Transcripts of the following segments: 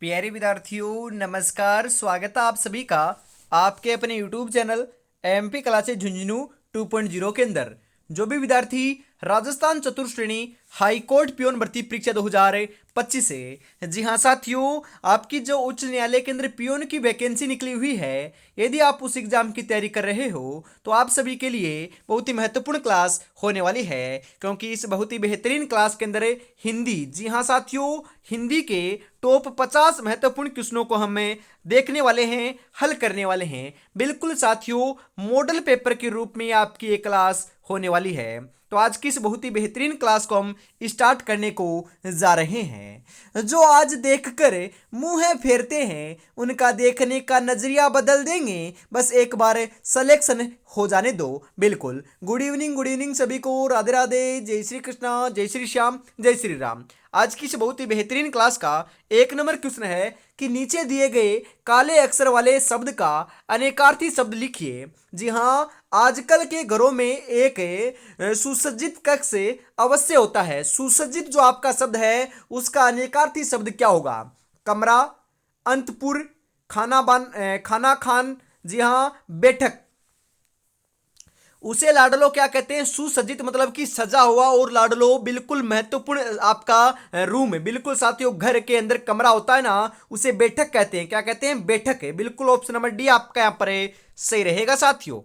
प्यारे विद्यार्थियों नमस्कार। स्वागत है आप सभी का आपके अपने YouTube channel MP classes Jhunjhunu 2.0 के अंदर। जो भी विद्यार्थी राजस्थान चतुर्थ श्रेणी हाई कोर्ट पियोन भर्ती परीक्षा 2025 है, जी हाँ साथियों, आपकी जो उच्च न्यायालय के अंदर पियोन की वैकेंसी निकली हुई है, यदि आप उस एग्जाम की तैयारी कर रहे हो तो आप सभी के लिए बहुत ही महत्वपूर्ण क्लास होने वाली है, क्योंकि इस बहुत ही बेहतरीन क्लास के अंदर हिंदी, जी हाँ साथियों, हिंदी के टॉप 50 महत्वपूर्ण क्वेश्चनों को हमें देखने वाले हैं, हल करने वाले हैं। बिल्कुल साथियों, मॉडल पेपर के रूप में आपकी ये क्लास होने वाली है। तो आज की इस बहुत ही बेहतरीन क्लास को हम स्टार्ट करने को जा रहे हैं। जो आज देखकर मुंह फेरते हैं उनका देखने का नजरिया बदल देंगे, बस एक बार सिलेक्शन हो जाने दो। बिल्कुल गुड इवनिंग सभी को, राधे राधे, जय श्री कृष्णा, जय श्री श्याम, जय श्री राम। आज की इस बहुत ही बेहतरीन क्लास का एक नंबर क्वेश्चन है कि नीचे दिए गए काले अक्षर वाले शब्द का अनेकार्थी शब्द लिखिए। जी हाँ, आजकल के घरों में एक सुसज्जित कक्ष अवश्य होता है। सुसज्जित जो आपका शब्द है उसका अनेकार्थी शब्द क्या होगा? कमरा, अंतपुर, खाना खान, जी हाँ बैठक। उसे लाडलो क्या कहते हैं? सुसज्जित मतलब कि सजा हुआ, और लाडलो बिल्कुल महत्वपूर्ण आपका रूम है। बिल्कुल साथियों, घर के अंदर कमरा होता है ना, उसे बैठक कहते हैं। क्या कहते हैं? बैठक है। बिल्कुल ऑप्शन नंबर डी आपका यहां पर है, सही रहेगा साथियों।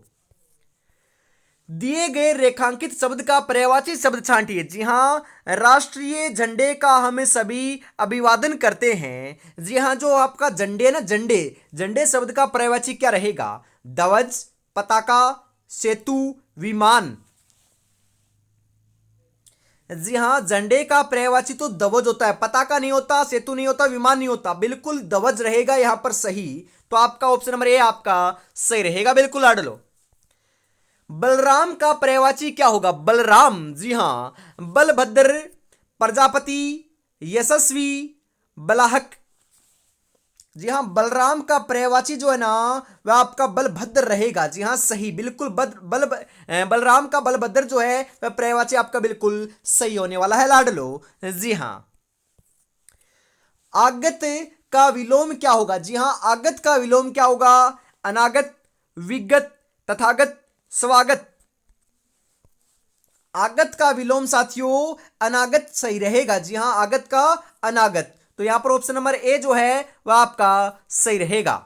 दिए गए रेखांकित शब्द का पर्यायवाची शब्द छांटिए। जी हाँ, राष्ट्रीय झंडे का हम सभी अभिवादन करते हैं। जी हाँ, जो आपका झंडे है ना, झंडे, झंडे शब्द का पर्यायवाची क्या रहेगा? ध्वज, पताका, सेतु, विमान। जी हाँ, झंडे का पर्यायवाची तो ध्वज होता है, पताका नहीं होता, सेतु नहीं होता, विमान नहीं होता। बिल्कुल ध्वज रहेगा यहां पर सही। तो आपका ऑप्शन नंबर ए आपका सही रहेगा। बिल्कुल आड़ लो। बलराम का पर्यायवाची क्या होगा? बलराम, जी हाँ, बलभद्र, प्रजापति, यशस्वी, बलाहक। जी हाँ, बलराम का पर्यायवाची जो है ना वह आपका बलभद्र रहेगा। जी हाँ सही, बिल्कुल बलराम का बलभद्र जो है वह पर्यायवाची आपका बिल्कुल सही होने वाला है लाडलो। जी हाँ। आगत का विलोम क्या होगा? जी हाँ, आगत का विलोम क्या होगा? अनागत, विगत, तथागत, स्वागत। आगत का विलोम साथियों अनागत सही रहेगा। जी हाँ, आगत का अनागत। तो यहां पर ऑप्शन नंबर ए जो है वह आपका सही रहेगा।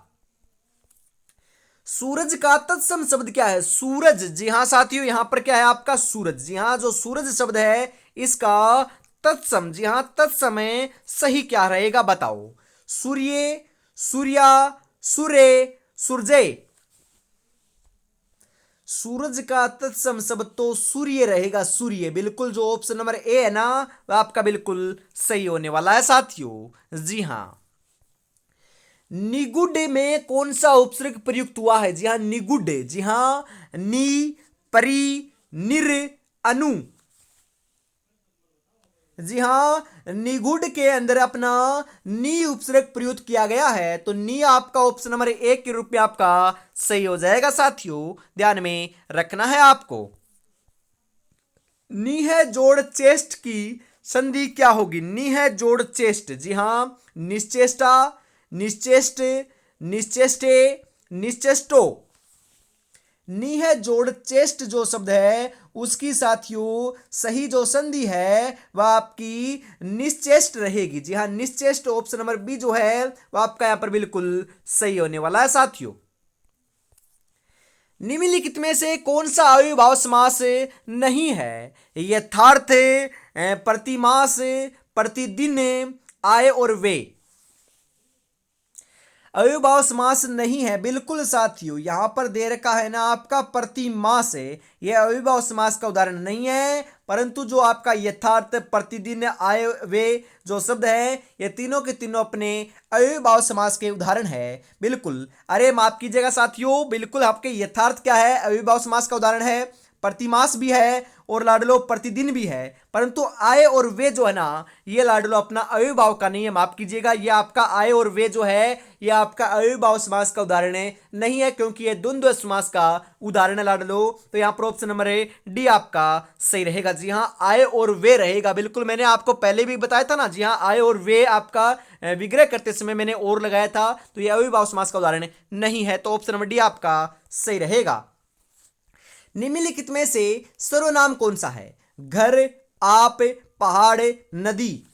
सूरज का तत्सम शब्द क्या है? सूरज, जी हाँ साथियों, यहां पर क्या है आपका? सूरज। जी हाँ, जो सूरज शब्द है इसका तत्सम, जी हाँ तत्समय सही क्या रहेगा बताओ? सूर्य, सूर्या, सूर्य, सूर्य। सूरज का तत्सम शब्द तो सूर्य रहेगा, सूर्य। बिल्कुल जो ऑप्शन नंबर ए है ना वह आपका बिल्कुल सही होने वाला है साथियों। जी हाँ। निगुड में कौन सा उपसर्ग प्रयुक्त हुआ है? जी हाँ, निगुड, जी हाँ, नी, परी, निर, अनु। जी हाँ, निगुड के अंदर अपना नी उपसर्ग प्रयुक्त किया गया है, तो नी आपका ऑप्शन नंबर एक के रूप में आपका सही हो जाएगा साथियों। ध्यान में रखना है आपको। नी है जोड़ चेस्ट की संधि क्या होगी? नी है जोड़ चेस्ट, जी हाँ, निश्चेष्टा, निश्चेष्ट, निश्चेष्टे, निश्चेष्टो। नी है जोड़ चेस्ट जो शब्द है उसकी साथियों सही जो संधि है वह आपकी निश्चेष्ट रहेगी। जी हाँ, निश्चेष्ट ऑप्शन नंबर बी जो है वह आपका यहां पर बिल्कुल सही होने वाला है साथियों। निम्नलिखित में से कौन सा अविभाव समास नहीं है? यथार्थ, प्रतिमास, प्रतिदिन, आए और वे। अविभाव समास नहीं है बिल्कुल साथियों। यहां पर दे रखा है ना आपका प्रतिमास है, यह अविभाव समास का उदाहरण नहीं है, परंतु जो आपका यथार्थ, प्रतिदिन, आए, वे जो शब्द है ये तीनों के तीनों अपने अविभाव समास के उदाहरण है। बिल्कुल, अरे माफ कीजिएगा साथियों, बिल्कुल आपके यथार्थ क्या है? अविभाव समास का उदाहरण है, प्रतिमास भी है और लाडलो प्रतिदिन भी है, परंतु आए और वे जो है ना ये लाडलो अपना अविभाव का नहीं है। माफ कीजिएगा, ये आपका आए और वे जो है ये आपका अविभाव समास का उदाहरण है नहीं है, क्योंकि ये द्वंद्व समास का उदाहरण है लाडलो। तो यहां पर ऑप्शन नंबर डी आपका सही रहेगा। जी हाँ, आए और वे रहेगा। बिल्कुल मैंने आपको पहले भी बताया था ना। जी हाँ, आए और वे आपका विग्रह करते समय मैंने और लगाया था, तो यह अविभाज्य समास का उदाहरण नहीं है, तो ऑप्शन नंबर डी आपका सही रहेगा। निम्नलिखित में से सर्वनाम कौन सा है? घर, आप, पहाड़, नदी।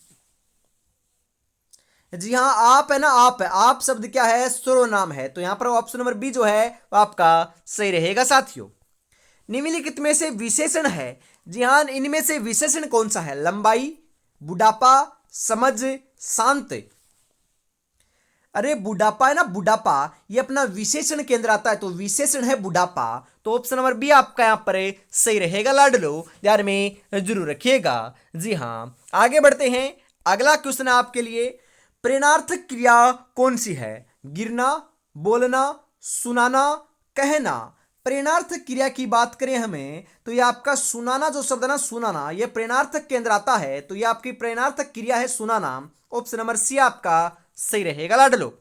जी हां, आप है ना, आप है, आप शब्द क्या है? सर्वनाम है, तो यहां पर ऑप्शन नंबर बी जो है वो आपका सही रहेगा साथियों। निम्नलिखित में से विशेषण है, जी हां, इनमें से विशेषण कौन सा है? लंबाई, बुढ़ापा, समझ, शांत। अरे बुढ़ापा है ना, बुढ़ापा ये अपना विशेषण के अंदर आता है, तो विशेषण है बुढ़ापा, तो ऑप्शन नंबर बी आपका यहां पर सही रहेगा लाडलो, ध्यान में जरूर रखिएगा। जी हां, आगे बढ़ते हैं। अगला क्वेश्चन है आपके लिए, प्रेरणार्थक क्रिया कौन सी है? गिरना, बोलना, सुनाना, कहना। प्रेरणार्थक क्रिया की बात करें हमें, तो ये आपका सुनाना जो शब्द है ना, सुनाना, ये प्रेरणार्थक के अंदर आता है, तो ये आपकी प्रेरणार्थक क्रिया है सुनाना, ऑप्शन नंबर सी आपका सही रहेगा लाडलो।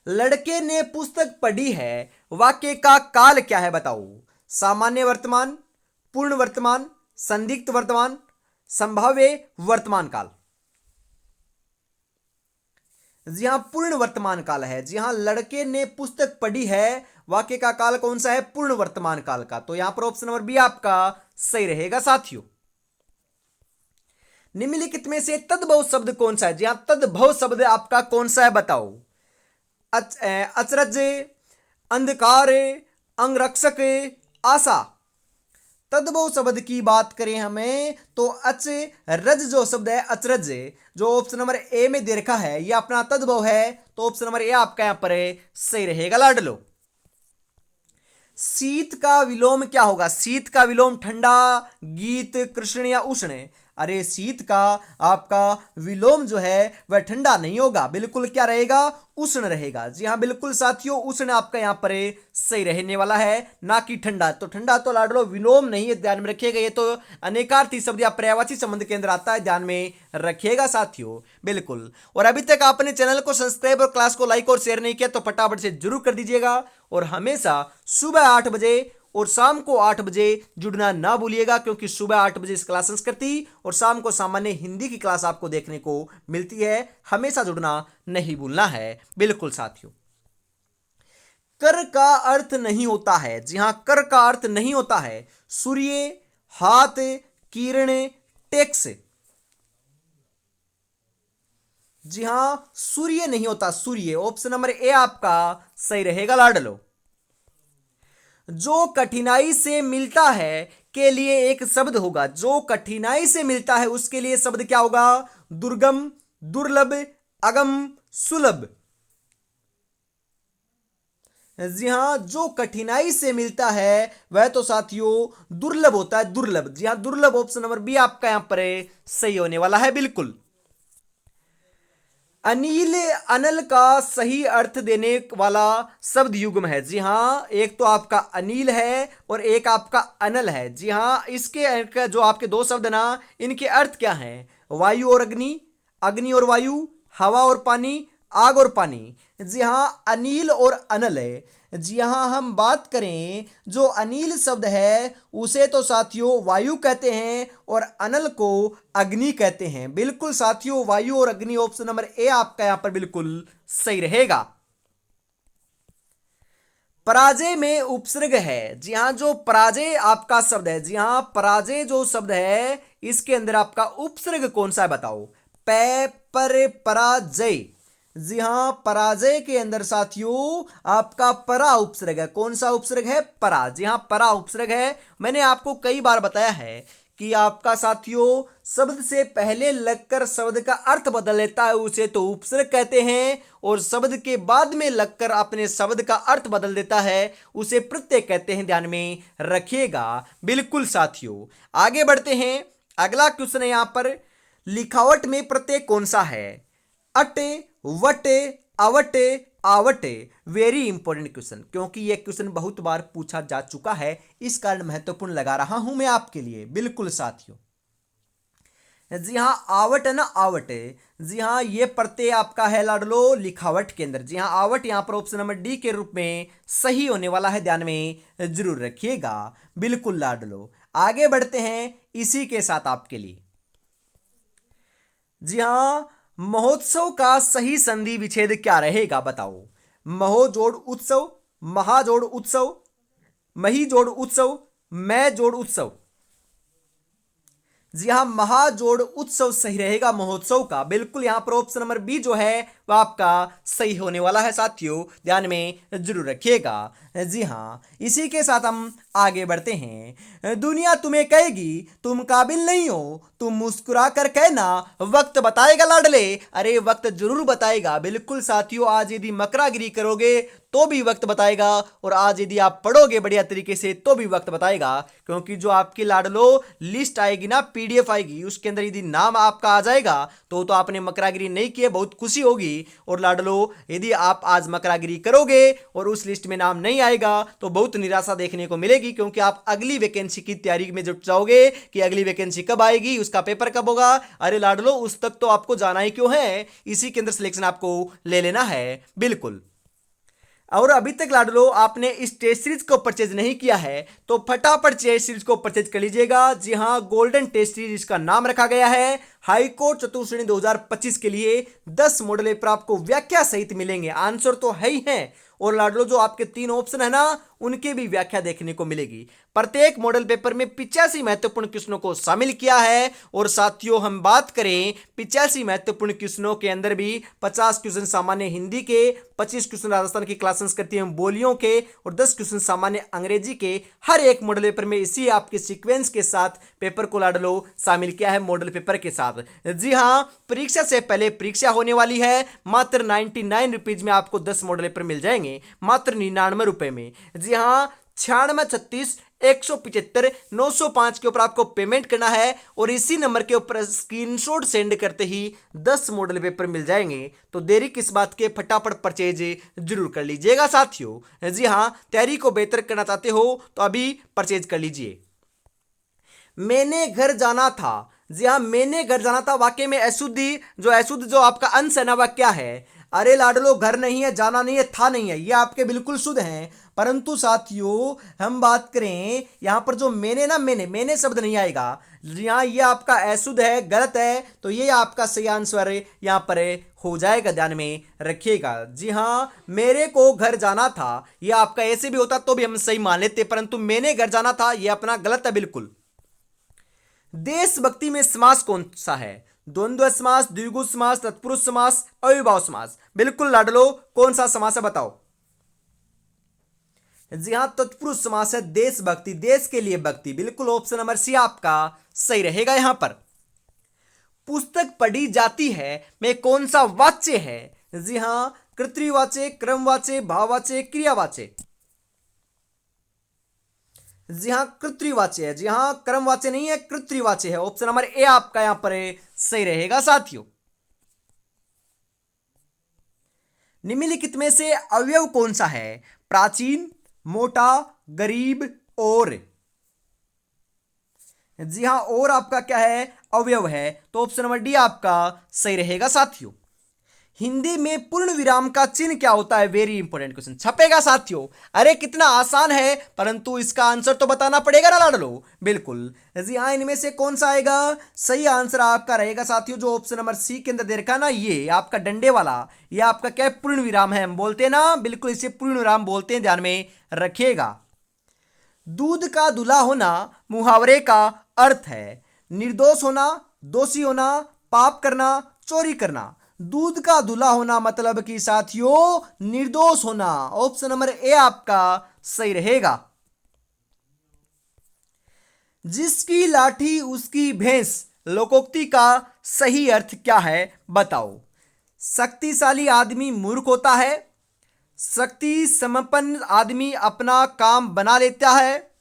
लड़के ने पुस्तक पढ़ी है, वाक्य का काल क्या है बताओ? सामान्य वर्तमान, पूर्ण वर्तमान, संदिग्ध वर्तमान, संभाव्य वर्तमान काल। जी हां, पूर्ण वर्तमान काल है। जी हां, लड़के ने पुस्तक पढ़ी है, वाक्य का काल कौन सा है? पूर्ण वर्तमान काल का, तो यहां पर ऑप्शन नंबर बी आपका सही रहेगा साथियों। निम्नलिखित में से तद्भव शब्द कौन सा है? जी हां, तद्भव शब्द आपका कौन सा है बताओ? अचरज, अंधकार, अंगरक्षक, आशा। तद्भव शब्द की बात करें हमें, तो अचरज जो शब्द है, अचरज, जो ऑप्शन नंबर ए में दे रखा है, यह अपना तद्भव है, तो ऑप्शन नंबर ए आपका यहां पर सही रहेगा लाडलो। शीत का विलोम क्या होगा? शीत का विलोम ठंडा, गीत, कृष्ण या उष्ण। अरे शीत का आपका विलोम जो है वह ठंडा नहीं होगा, बिल्कुल क्या रहेगा? उष्ण रहेगा। जी हाँ बिल्कुल साथियों, उष्ण आपका यहाँ पर सही रहने वाला है, ना कि ठंडा। तो ठंडा तो लाडलो विलोम नहीं है, ध्यान में रखिएगा, ये तो अनेकार्थी शब्द या पर्यायवाची संबंध के अंदर आता है, ध्यान में रखिएगा साथियों, बिल्कुल। और अभी तक आपने चैनल को सब्सक्राइब और क्लास को लाइक और शेयर नहीं किया तो फटाफट से जरूर कर दीजिएगा, और हमेशा सुबह 8 बजे और शाम को 8 बजे जुड़ना ना भूलिएगा, क्योंकि सुबह 8 बजे इस क्लास संस्कृति और शाम को सामान्य हिंदी की क्लास आपको देखने को मिलती है, हमेशा जुड़ना नहीं भूलना है, बिल्कुल साथियों। कर का अर्थ नहीं होता है, जी हां कर का अर्थ नहीं होता है सूर्य, हाथ, किरण, टेक्स। जी हां सूर्य नहीं होता, सूर्य, ऑप्शन नंबर ए आपका सही रहेगा लाडलो। जो कठिनाई से मिलता है के लिए एक शब्द होगा, जो कठिनाई से मिलता है उसके लिए शब्द क्या होगा? दुर्गम, दुर्लभ, अगम, सुलभ। जी हां, जो कठिनाई से मिलता है वह तो साथियों दुर्लभ होता है, दुर्लभ। जी हां दुर्लभ, ऑप्शन नंबर बी आपका यहां पर सही होने वाला है, बिल्कुल। अनिल, अनल का सही अर्थ देने वाला शब्द युग्म है। जी हाँ, एक तो आपका अनिल है और एक आपका अनल है। जी हाँ, इसके जो आपके दो शब्द ना, इनके अर्थ क्या हैं? वायु और अग्नि, अग्नि और वायु, हवा और पानी, आग और पानी। जी हाँ, अनिल और अनल है। जी हाँ, हम बात करें जो अनिल शब्द है उसे तो साथियों वायु कहते हैं और अनल को अग्नि कहते हैं, बिल्कुल साथियों, वायु और अग्नि, ऑप्शन नंबर ए आपका यहां पर बिल्कुल सही रहेगा। पराजय में उपसर्ग है। जी हां, जो पराजय आपका शब्द है, जी हां पराजय जो शब्द है इसके अंदर आपका उपसर्ग कौन सा है बताओ? पै, पर, पराजय। जी हां, पराजय के अंदर साथियों आपका परा उपसर्ग है। कौन सा उपसर्ग है? परा। जी हां परा उपसर्ग है। मैंने आपको कई बार बताया है कि आपका साथियों शब्द से पहले लगकर शब्द का अर्थ बदल लेता है उसे तो उपसर्ग कहते हैं, और शब्द के बाद में लगकर अपने शब्द का अर्थ बदल देता है उसे प्रत्यय कहते हैं, ध्यान में रखिएगा, बिल्कुल साथियों। आगे बढ़ते हैं। अगला क्वेश्चन है यहां पर, लिखावट में प्रत्यय कौन सा है? अट, वट, अवट, आवट। वेरी इंपॉर्टेंट क्वेश्चन, क्योंकि यह क्वेश्चन बहुत बार पूछा जा चुका है, इस कारण महत्वपूर्ण लगा रहा हूं मैं आपके लिए, बिल्कुल साथियों। जी हां, आवट है ना, आवट। जी हां, ये प्रत्यय आपका है लाडलो लिखावट के अंदर। जी हां, आवट यहां पर ऑप्शन नंबर डी के रूप में सही होने वाला है, ध्यान में जरूर रखिएगा, बिल्कुल लाडलो। आगे बढ़ते हैं इसी के साथ आपके लिए। जी हां, महोत्सव का सही संधि विच्छेद क्या रहेगा बताओ। महो जोड़ उत्सव, महाजोड़ उत्सव, मही जोड़ उत्सव, मैं जोड़ उत्सव। जी हाँ, महाजोड़ उत्सव सही रहेगा महोत्सव का। बिल्कुल यहाँ पर ऑप्शन नंबर बी जो है वह आपका सही होने वाला है साथियों, ध्यान में जरूर रखिएगा। जी हाँ, इसी के साथ हम आगे बढ़ते हैं। दुनिया तुम्हें कहेगी तुम काबिल नहीं हो, तुम मुस्कुरा कर कहना वक्त बताएगा लाडले। अरे वक्त जरूर बताएगा बिल्कुल साथियों। आज यदि मकरागिरी करोगे तो भी वक्त बताएगा, और आज यदि आप पढ़ोगे बढ़िया तरीके से तो भी वक्त बताएगा। क्योंकि जो आपकी लाडलो लिस्ट आएगी ना, पीडीएफ आएगी, उसके अंदर यदि नाम आपका आ जाएगा तो आपने मकरागिरी नहीं की है, बहुत खुशी होगी। और लाडलो यदि आप आज मकरागिरी करोगे और उस लिस्ट में नाम नहीं आएगा तो बहुत निराशा देखने को मिलेगी, क्योंकि आप अगली वैकेंसी की तैयारी में जुट जाओगे कि अगली वैकेंसी कब आएगी, उसका पेपर कब होगा। अरे लाडलो उस तक तो आपको जाना ही क्यों है, इसी के अंदर सिलेक्शन आपको ले लेना है बिल्कुल। और अभी तक लाडलो आपने इस टेस्ट सीरीज को परचेज नहीं किया है तो फटाफट टेस्ट सीरीज को परचेज कर लीजिएगा। जी हाँ, गोल्डन टेस्ट सीरीज इसका नाम रखा गया है। हाईकोर्ट चतुर्थ श्रेणी 2025 के लिए 10 मॉडल पेपर आपको व्याख्या सहित मिलेंगे। आंसर तो है ही है, और लाडलो जो आपके 3 ऑप्शन है ना उनके भी व्याख्या देखने को मिलेगी। प्रत्येक मॉडल पेपर में 85 महत्वपूर्ण क्वेश्चनों को शामिल किया है। और साथियों हम बात करें 85 महत्वपूर्ण क्वेश्चनों के अंदर भी 50 क्वेश्चन सामान्य हिंदी के, 25 क्वेश्चन राजस्थान की क्लास संस्कृति एवं बोलियों के, और 10 क्वेश्चन सामान्य अंग्रेजी के। हर एक मॉडल पेपर में इसी आपके सीक्वेंस के साथ पेपर को लाडलो शामिल किया है मॉडल पेपर के साथ। जी हाँ, परीक्षा से पहले परीक्षा होने वाली है। मात्र 99 रुपीज में आपको 10 मॉडल पेपर मिल जाएंगे, मात्र 99 रुपए में। जी हाँ, 9636 175 905 के ऊपर आपको पेमेंट करना है, और इसी नंबर के ऊपर स्क्रीनशॉट सेंड करते ही 10 मॉडल पेपर मिल जाएंगे। तो देरी किस बात के, फटाफट परचेज जरूर कर लीजिएगा साथियों। जी हाँ, तैयारी को बेहतर करना चाहते हो तो अभी परचेज कर लीजिए। मैंने घर जाना था। जी हाँ, मैंने घर जाना था वाक्य में अशुद्ध जो आपका अंश है ना वह क्या है। अरे लाडलो घर नहीं है, जाना नहीं है, था नहीं है, ये आपके बिल्कुल शुद्ध हैं। परंतु साथियों हम बात करें यहां पर जो मैंने शब्द नहीं आएगा। यहाँ ये आपका अशुद्ध है, गलत है, तो ये आपका सही आंसर यहां पर हो जाएगा, ध्यान में रखिएगा। जी हाँ, मेरे को घर जाना था, ये आपका ऐसे भी होता तो भी हम सही मान लेते, परंतु मैंने घर जाना था ये अपना गलत है बिल्कुल। देशभक्ति में समास कौन सा है? द्वंद्व समास, द्विगु समास, तत्पुरुष समास, अविभाव समास। बिल्कुल लाडलो कौन सा समास है बताओ। जी हां, तत्पुरुष समास है। देशभक्ति, देश के लिए भक्ति, बिल्कुल ऑप्शन नंबर सी आपका सही रहेगा यहां पर। पुस्तक पढ़ी जाती है में कौन सा वाच्य है? जी हां, कर्तृवाच्य, क्रमवाच्य, भाववाच्य, क्रियावाच्य। जी हाँ, कर्तृवाच्य है। जी हाँ, क्रमवाच्य नहीं है, कर्तृवाच्य है। ऑप्शन नंबर ए आपका यहां पर सही रहेगा साथियों। निम्नलिखित में से अवयव कौन सा है? प्राचीन, मोटा, गरीब, और। जी हाँ, और आपका क्या है? अवयव है, तो ऑप्शन नंबर डी आपका सही रहेगा साथियों। हिंदी में पूर्ण विराम का चिन्ह क्या होता है? वेरी इंपॉर्टेंट क्वेश्चन छपेगा साथियों। अरे कितना आसान है, परंतु इसका आंसर तो बताना पड़ेगा ना लाडलो। बिल्कुल जी हाँ, इनमें से कौन सा आएगा? सही आंसर आपका रहेगा साथियों जो ऑप्शन नंबर सी के अंदर दे रखा है ना, ये आपका डंडे वाला, ये आपका क्या है? पूर्ण विराम है, हम बोलते हैं ना, बिल्कुल इसे पूर्ण विराम बोलते हैं, ध्यान में रखिएगा। दूध का धुला होना मुहावरे का अर्थ है निर्दोष होना, दोषी होना, पाप करना, चोरी करना। दूध का धुला होना मतलब कि साथियों निर्दोष होना। ऑप्शन नंबर ए आपका सही रहेगा। जिसकी लाठी उसकी भैंस लोकोक्ति का सही अर्थ क्या है बताओ। शक्तिशाली आदमी मूर्ख होता है, शक्ति संपन्न आदमी अपना काम बना लेता है,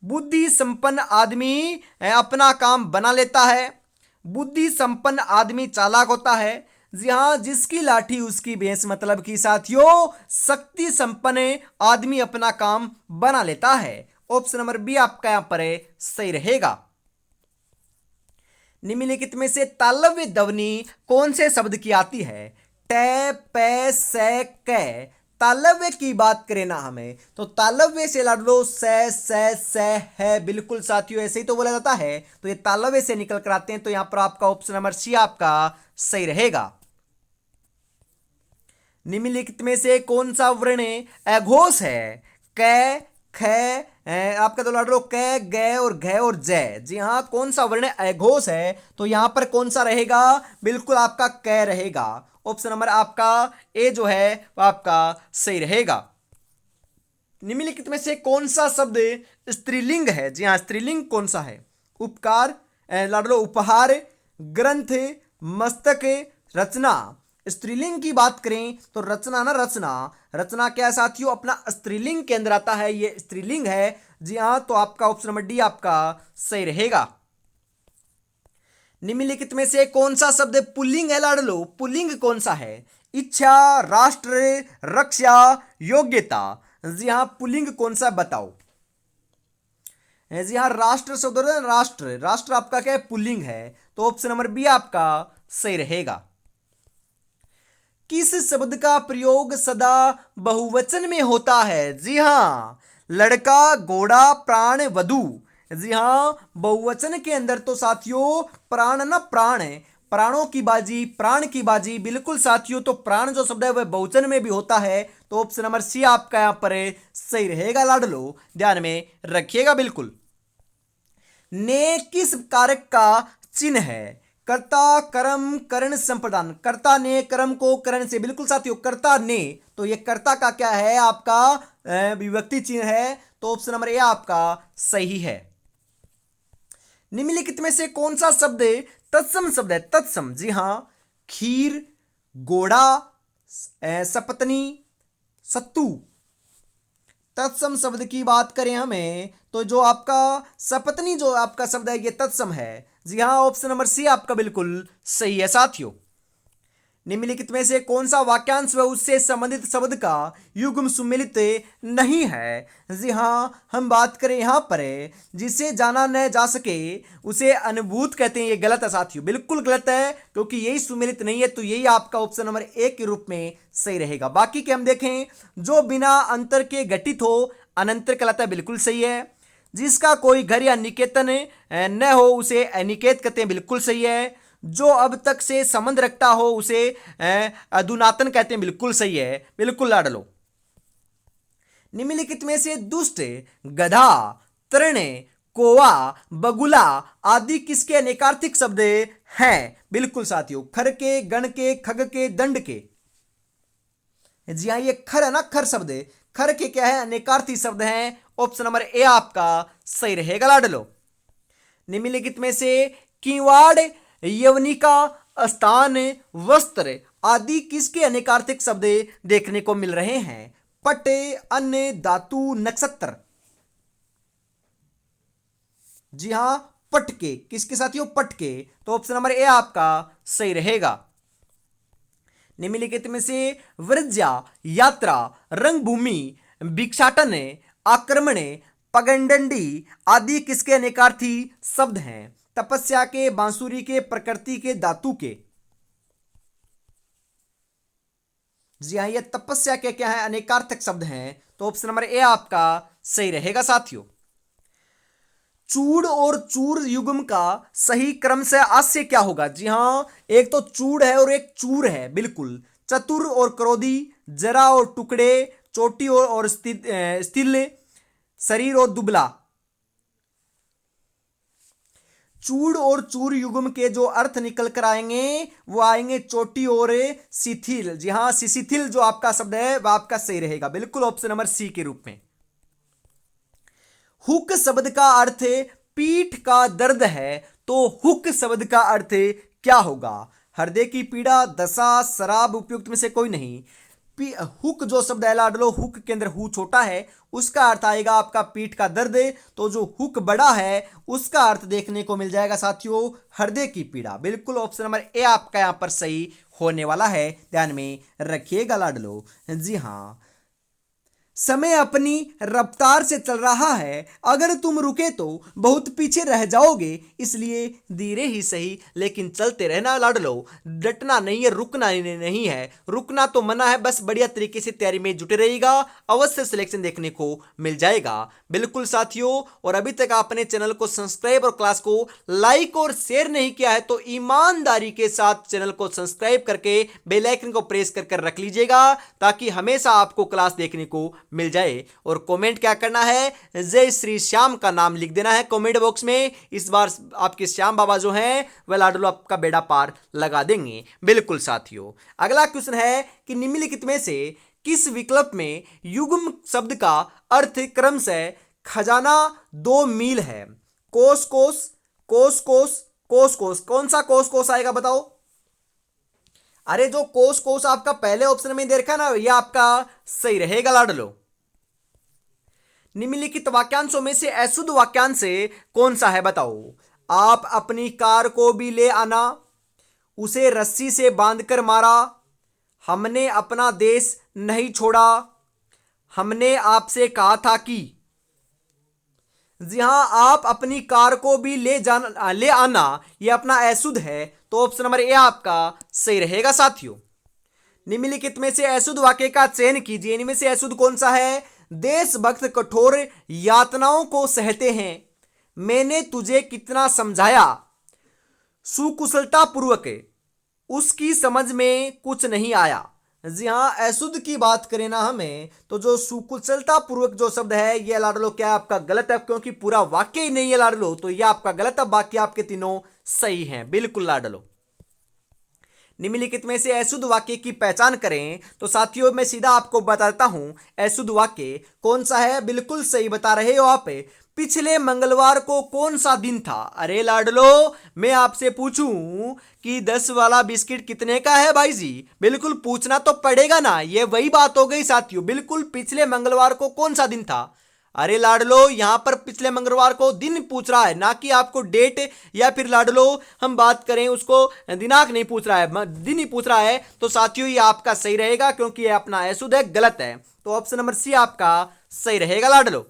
बुद्धि संपन्न आदमी अपना काम बना लेता है, बुद्धि संपन्न आदमी चालाक होता है। जी हाँ, जिसकी लाठी उसकी भैंस मतलब कि साथियों शक्ति संपन्न आदमी अपना काम बना लेता है। ऑप्शन नंबर बी आपका यहां पर सही रहेगा। निम्नलिखित में से तालव्य ध्वनि कौन से शब्द की आती है? टे, पे, से, कै। तालव्य की बात करें ना हमें तो तालव्य से लाडलो से है, बिल्कुल साथियों ऐसे ही तो बोला जाता है, तो ये तालव्य से निकल कर आते हैं, तो यहां पर आपका ऑप्शन नंबर सी आपका सही रहेगा। निम्नलिखित में से कौन सा वर्ण अघोष है? कै, ख, आपका तो लाडलो कै, गे और घ और जय। जी हाँ, कौन सा वर्ण अघोष है? तो यहां पर कौन सा रहेगा? बिल्कुल आपका कै रहेगा। ऑप्शन नंबर आपका ए जो है वो आपका सही रहेगा। निम्नलिखित में से कौन सा शब्द स्त्रीलिंग है? जी हाँ, स्त्रीलिंग कौन सा है? उपकार, लाडलो उपहार, ग्रंथ, मस्तक, रचना। स्त्रीलिंग की बात करें तो रचना ना, रचना। रचना क्या है साथियों? अपना स्त्रीलिंग के अंदर आता है, ये स्त्रीलिंग है। जी हाँ, तो आपका ऑप्शन नंबर डी आपका सही रहेगा। निम्नलिखित में से कौन सा शब्द पुल्लिंग है लाडलो? पुल्लिंग कौन सा है? इच्छा, राष्ट्र, रक्षा, योग्यता। जी हाँ, पुल्लिंग कौन सा बताओ? जी हाँ, राष्ट्र शब्द होता है ना, राष्ट्र। राष्ट्र आपका क्या है? पुल्लिंग है। तो ऑप्शन नंबर बी आपका सही रहेगा। किस शब्द का प्रयोग सदा बहुवचन में होता है? जी हाँ, लड़का, घोड़ा, प्राण, वधु। जी हाँ, बहुवचन के अंदर तो साथियों प्राण ना, प्राण है, प्राणों की बाजी, प्राण की बाजी। बिल्कुल साथियों, तो प्राण जो शब्द है वह बहुवचन में भी होता है। तो ऑप्शन नंबर सी आपका यहां पर सही रहेगा लाडलो, ध्यान में रखिएगा बिल्कुल। ने किस कारक का चिन्ह है? कर्ता, कर्म, करण, संप्रदान। कर्ता ने कर्म को करण से, बिल्कुल साथियों कर्ता ने, तो ये कर्ता का क्या है? आपका विभक्ति चिन्ह है। तो ऑप्शन नंबर ए आपका सही है। निम्नलिखित में से कौन सा शब्द तत्सम शब्द है? तत्सम। जी हां, खीर, घोड़ा, सपत्नी, सत्तू। तत्सम शब्द की बात करें हमें तो जो आपका सपत्नी जो आपका शब्द है ये तत्सम है। जी हाँ, ऑप्शन नंबर सी आपका बिल्कुल सही है साथियों। निम्नलिखित में से कौन सा वाक्यांश व उससे संबंधित शब्द का युग्म सुमेलित नहीं है? जी हाँ, हम बात करें यहाँ पर जिसे जाना न जा सके उसे अनुभूत कहते हैं। ये गलत है साथियों, बिल्कुल गलत है, क्योंकि यही सुमेलित नहीं है। तो यही आपका ऑप्शन नंबर ए के रूप में सही रहेगा। बाकी के हम देखें, जो बिना अंतर के घटित हो अनंतर कहलाता है, बिल्कुल सही है। जिसका कोई घर या निकेतन न हो उसे अनिकेत कहते हैं, बिल्कुल सही है। जो अब तक से संबंध रखता हो उसे अधुनातन कहते हैं, बिल्कुल सही है, बिल्कुल लाडलो। निम्नलिखित में से दुष्ट, गधा, तृण, कोवा, बगुला आदि किसके अनेकार्थिक शब्द हैं? बिल्कुल साथियों, खर के, गण के, खग के, दंड के। जी हाँ, ये खर है ना, खर शब्द है। खर के क्या है? अनेकार्थी शब्द हैं। ऑप्शन नंबर ए आपका सही रहेगा लाडलो। निम्नलिखित में से किवाड़, यवनिका, स्थान, वस्त्र आदि किसके अनेकार्थिक शब्द देखने को मिल रहे हैं? पट, अन्न, धातु, नक्षत्र। जी हां, पट के, किसके साथियों? पट के। तो ऑप्शन नंबर ए आपका सही रहेगा। निम्नलिखित में से वृज्या, यात्रा, रंगभूमि, भिक्षाटन, आक्रमण, पगडंडी आदि किसके अनेकार्थी शब्द हैं? तपस्या के, बांसुरी के, प्रकृति के, धातु के। जी हाँ, ये तपस्या के क्या है? अनेकार्थक शब्द हैं। तो ऑप्शन नंबर ए आपका सही रहेगा साथियों। चूड़ और चूर युग्म का सही क्रम से आस्य क्या होगा? जी हां, एक तो चूड़ है और एक चूर है, बिल्कुल। चतुर और क्रोधी, जरा और टुकड़े, चोटी और स्थिल, शरीर और दुबला। चूड़ और चूर युग्म के जो अर्थ निकल कर आएंगे वो आएंगे चोटी और शिथिल। जी हां, शिथिल जो आपका शब्द है वह आपका सही रहेगा, बिल्कुल ऑप्शन नंबर सी के रूप में। हुक शब्द का अर्थ पीठ का दर्द है, तो हुक शब्द का अर्थ क्या होगा? हृदय की पीड़ा, दशा, शराब, उपयुक्त में से कोई नहीं। हुक जो शब्द है लाडलो, हुक के अंदर हु छोटा है, उसका अर्थ आएगा आपका पीठ का दर्द। तो जो हुक बड़ा है उसका अर्थ देखने को मिल जाएगा साथियों हृदय की पीड़ा। बिल्कुल ऑप्शन नंबर ए आपका यहां पर सही होने वाला है, ध्यान में रखिएगा लाडलो। जी हां, समय अपनी रफ्तार से चल रहा है, अगर तुम रुके तो बहुत पीछे रह जाओगे, इसलिए धीरे ही सही लेकिन चलते रहना लाडलो। डटना नहीं है, रुकना नहीं है, रुकना तो मना है, बस बढ़िया तरीके से तैयारी में जुटे रहिएगा, अवश्य सिलेक्शन देखने को मिल जाएगा। बिल्कुल साथियों, और अभी तक आपने चैनल को सब्सक्राइब और क्लास को लाइक और शेयर नहीं किया है तो ईमानदारी के साथ चैनल को सब्सक्राइब करके बेल आइकन को प्रेस कर रख लीजिएगा, ताकि हमेशा आपको क्लास देखने को मिल जाए। और कमेंट क्या करना है, जय श्री श्याम का नाम लिख देना है कमेंट बॉक्स में। इस बार आपके श्याम बाबा जो हैं वह लाडलो आपका बेड़ा पार लगा देंगे। बिल्कुल साथियों, अगला क्वेश्चन है कि निम्नलिखित में से किस विकल्प में युग्म शब्द का अर्थ क्रमशः खजाना 2 मील है? कोस कोस, कोस कोस, कोस कोस, कौन सा कोस कोस आएगा बताओ? अरे जो कोस कोस आपका पहले ऑप्शन में दे रखा ना, यह आपका सही रहेगा लाडलो। निम्नलिखित वाक्यांशों में से अशुद्ध वाक्यांश कौन सा है बताओ? आप अपनी कार को भी ले आना, उसे रस्सी से बांधकर मारा, हमने अपना देश नहीं छोड़ा, हमने आपसे कहा था कि। जी हां, आप अपनी कार को भी ले आना, यह अपना अशुद्ध है, तो ऑप्शन नंबर ए आपका सही रहेगा साथियों। निम्नलिखित में से अशुद्ध वाक्य का चयन कीजिए, इनमें से अशुद्ध कौन सा है? देशभक्त कठोर यातनाओं को सहते हैं, मैंने तुझे कितना समझाया, सुकुशलता पूर्वक उसकी समझ में कुछ नहीं आया। जी हां, अशुद्ध की बात करें ना हमें, तो जो सुकुशलता पूर्वक जो शब्द है यह लाडलो क्या है आपका गलत है, क्योंकि पूरा वाक्य ही नहीं है लाडलो, तो यह आपका गलत है, बाकी आपके तीनों सही हैं। बिल्कुल लाडलो। निम्नलिखित में से अशुद्ध वाक्य की पहचान करें, तो साथियों मैं सीधा आपको बताता हूं अशुद्ध वाक्य कौन सा है। बिल्कुल सही बता रहे हो आप। पिछले मंगलवार को कौन सा दिन था? अरे लाडलो, मैं आपसे पूछूं कि 10 वाला बिस्किट कितने का है भाई जी? बिल्कुल पूछना तो पड़ेगा ना, ये वही बात हो गई साथियों। बिल्कुल पिछले मंगलवार को कौन सा दिन था? अरे लाडलो, यहां पर पिछले मंगलवार को दिन पूछ रहा है, ना कि आपको डेट, या फिर लाडलो हम बात करें उसको दिनांक नहीं पूछ रहा है, दिन ही पूछ रहा है। तो साथियों ये आपका सही रहेगा, क्योंकि ये अपना अशुद्ध है, गलत है, तो ऑप्शन नंबर सी आपका सही रहेगा लाडलो।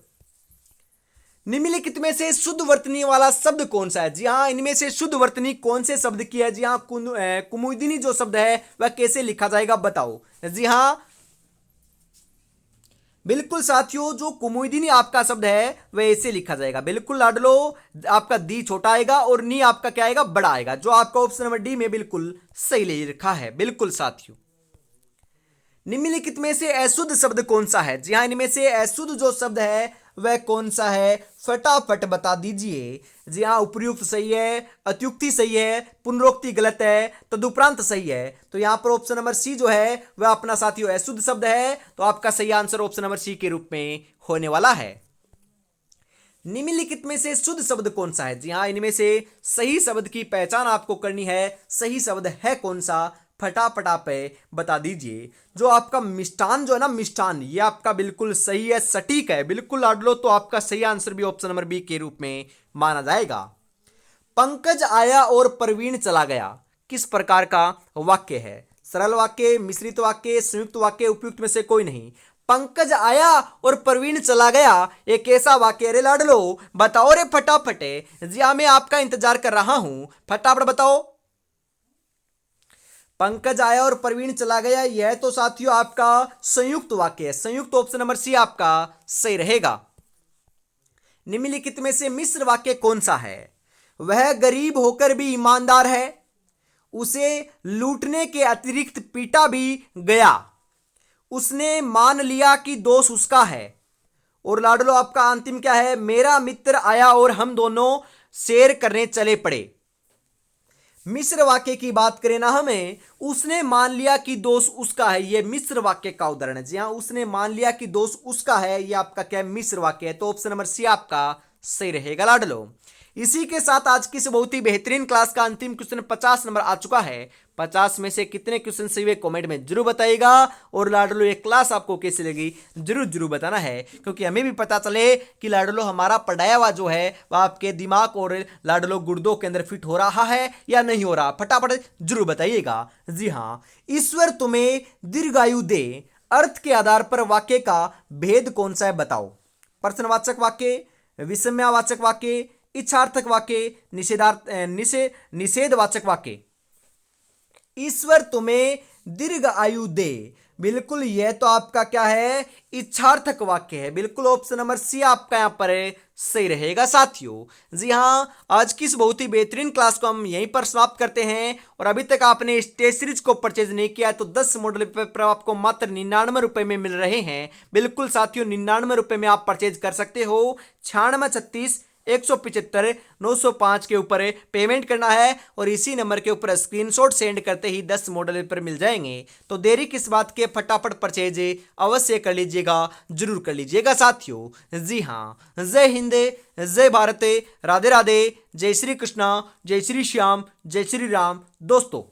निम्नलिखित में से शुद्ध वर्तनी वाला शब्द कौन सा है? जी हाँ, इनमें से शुद्ध वर्तनी कौन से शब्द की है? जी हाँ, कुमुदिनी जो शब्द है वह कैसे लिखा जाएगा बताओ? जी हाँ, बिल्कुल साथियों, जो कुमुदिनी आपका शब्द है वह ऐसे लिखा जाएगा। बिल्कुल लाडलो, आपका दी छोटा आएगा और नी आपका क्या आएगा? बड़ा आएगा, जो आपका ऑप्शन नंबर डी में बिल्कुल सही ले रखा है। बिल्कुल साथियों। निम्नलिखित में से अशुद्ध शब्द कौन सा है? जी हाँ, इनमें से अशुद्ध जो शब्द है वह कौन सा है? फटाफट बता दीजिए। जी हाँ, उपयुक्त सही है, अत्युक्ति सही है, पुनरोक्ति गलत है, तदुपरांत सही है। तो यहाँ पर ऑप्शन नंबर सी जो है वह अपना साथियों अशुद्ध शब्द है, तो आपका सही आंसर ऑप्शन नंबर सी के रूप में होने वाला है। निम्नलिखित में से शुद्ध शब्द कौन सा है? जी हाँ, इनमें से सही शब्द की पहचान आपको करनी है। सही शब्द है कौन सा? फटाफट आप बता दीजिए। जो आपका मिष्ठान जो है ना, मिष्ठान, ये आपका बिल्कुल सही है, सटीक है। बिल्कुल लाडलो, तो आपका सही आंसर भी ऑप्शन नंबर बी के रूप में माना जाएगा। पंकज आया और प्रवीण चला गया किस प्रकार का वाक्य है? सरल वाक्य, मिश्रित वाक्य, संयुक्त वाक्य, उपयुक्त में से कोई नहीं। पंकज आया और प्रवीण चला गया एक ऐसा वाक्य। रे लाडलो बताओ रे फटाफट। जी हाँ, मैं आपका इंतजार कर रहा हूं, फटाफट बताओ। पंकज आया और प्रवीण चला गया, यह तो साथियों आपका संयुक्त वाक्य है। संयुक्त ऑप्शन नंबर सी आपका सही रहेगा। निम्नलिखित में से मिश्र वाक्य कौन सा है? वह गरीब होकर भी ईमानदार है, उसे लूटने के अतिरिक्त पीटा भी गया, उसने मान लिया कि दोष उसका है। और लाडलो आपका अंतिम क्या है? मेरा मित्र आया और हम दोनों शेयर करने चले पड़े। मिश्र वाक्य की बात करें ना हमें, उसने मान लिया कि दोष उसका है, यह मिश्र वाक्य का उदाहरण है। जी हाँ, उसने मान लिया कि दोष उसका है, यह आपका क्या है? मिश्र वाक्य है, तो ऑप्शन नंबर सी आपका सही रहेगा लाडलो। इसी के साथ आज की इस बहुत ही बेहतरीन क्लास का अंतिम क्वेश्चन 50 नंबर आ चुका है। 50 में से कितने क्वेश्चन सही हुए कमेंट में जरूर बताइएगा। और लाडलो ये क्लास आपको कैसी लगी जरूर बताना है, क्योंकि हमें भी पता चले कि लाडलो हमारा पढ़ाया हुआ जो है वह आपके दिमाग और लाडलो गुर्दों के अंदर फिट हो रहा है या नहीं हो रहा, फटाफट जरूर बताइएगा। जी हाँ, ईश्वर तुम्हें दीर्घायु दे, अर्थ के आधार पर वाक्य का भेद कौन सा है बताओ। प्रश्नवाचक वाक्य, विस्मयावाचक वाक्य, इच्छार्थक वाक्य, निषेधवाचक वाक्य। ईश्वर तुम्हें दीर्घ आयु दे, बिल्कुल यह तो आपका क्या है, इच्छार्थक वाक्य है। बिल्कुल ऑप्शन नंबर सी आपका यहां पर सही रहेगा साथियों। जी हां, आज की इस बहुत ही बेहतरीन क्लास को हम यहीं पर समाप्त करते हैं। और अभी तक आपने इस टेस्ट सीरीज को परचेज नहीं किया तो 10 मॉडल पेपर आपको मात्र 99 रुपए में मिल रहे हैं। बिल्कुल साथियों, 99 रुपए में आप परचेज कर सकते हो। 9636 175 905 के ऊपर पेमेंट करना है और इसी नंबर के ऊपर स्क्रीनशॉट सेंड करते ही 10 मॉडल पेपर मिल जाएंगे। तो देरी किस बात के, फटाफट परचेज अवश्य कर लीजिएगा, जरूर कर लीजिएगा साथियों। जी हाँ, जय हिंद, जय भारत, राधे राधे, जय श्री कृष्णा, जय श्री श्याम, जय श्री राम दोस्तों।